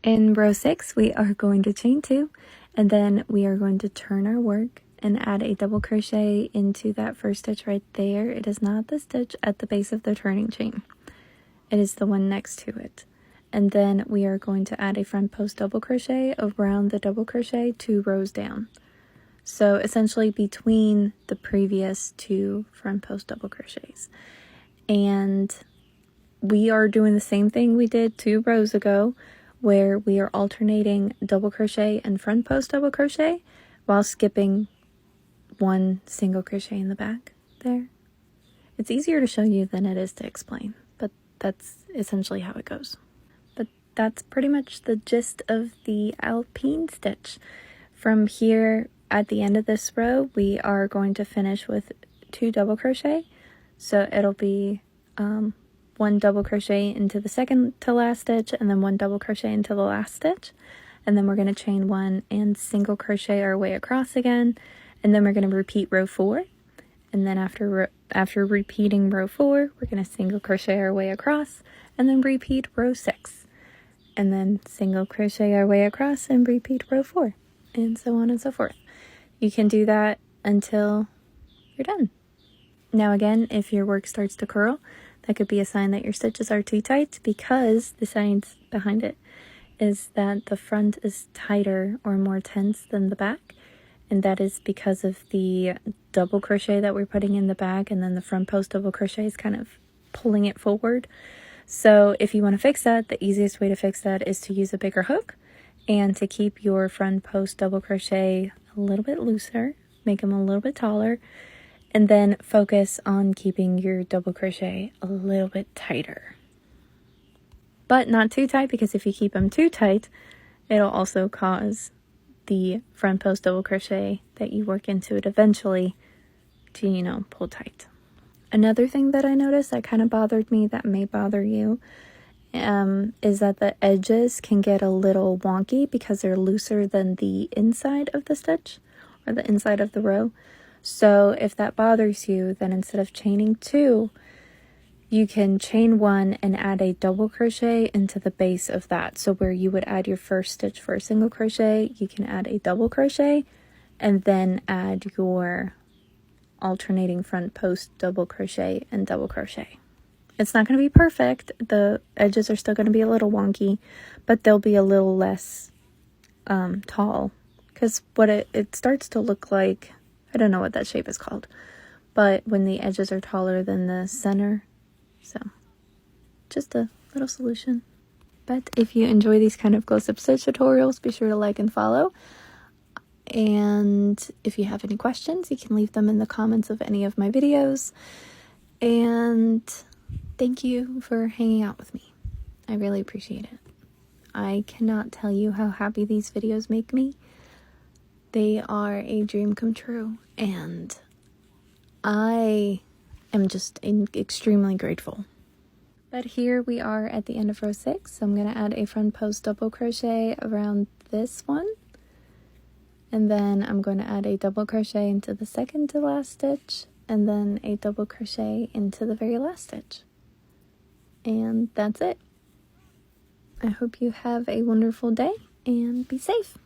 In row 6, we are going to chain 2, and then we are going to turn our work and add a double crochet into that first stitch right there. It is not the stitch at the base of the turning chain. It is the one next to it. And then we are going to add a front post double crochet around the double crochet 2 rows down. So essentially between the previous 2 front post double crochets. And we are doing the same thing we did 2 rows ago, where we are alternating double crochet and front post double crochet while skipping 1 single crochet in the back there. It's easier to show you than it is to explain, but that's essentially how it goes. But that's pretty much the gist of the Alpine stitch. From here, at the end of this row, we are going to finish with 2 double crochet. So it'll be 1 double crochet into the second to last stitch, and then 1 double crochet into the last stitch. And then we're going to chain 1 and single crochet our way across again. And then we're going to repeat row 4. And then after repeating row 4, we're going to single crochet our way across, and then repeat row 6. And then single crochet our way across and repeat row 4. And so on and so forth. You can do that until you're done. Now again, if your work starts to curl, that could be a sign that your stitches are too tight, because the science behind it is that the front is tighter or more tense than the back. And that is because of the double crochet that we're putting in the back, and then the front post double crochet is kind of pulling it forward. So if you want to fix that, the easiest way to fix that is to use a bigger hook and to keep your front post double crochet a little bit looser, make them a little bit taller, and then focus on keeping your double crochet a little bit tighter. But not too tight, because if you keep them too tight, it'll also cause the front post double crochet that you work into it eventually to, pull tight. Another thing that I noticed that kind of bothered me, that may bother you, is that the edges can get a little wonky because they're looser than the inside of the stitch or the inside of the row. So if that bothers you, then instead of chaining 2, you can chain 1 and add a double crochet into the base of that. So where you would add your first stitch for a single crochet, you can add a double crochet and then add your alternating front post double crochet and double crochet. It's not going to be perfect. The edges are still going to be a little wonky, but they'll be a little less tall, because what it starts to look like, I don't know what that shape is called, but when the edges are taller than the center. So just a little solution. But if you enjoy these kind of close-up stitch tutorials, be sure to like and follow. And if you have any questions, you can leave them in the comments of any of my videos. And thank you for hanging out with me. I really appreciate it. I cannot tell you how happy these videos make me. They are a dream come true, and I am just extremely grateful. But here we are at the end of row 6, so I'm going to add a front post double crochet around this one, and then I'm going to add a double crochet into the second to last stitch, and then a double crochet into the very last stitch. And that's it. I hope you have a wonderful day and be safe.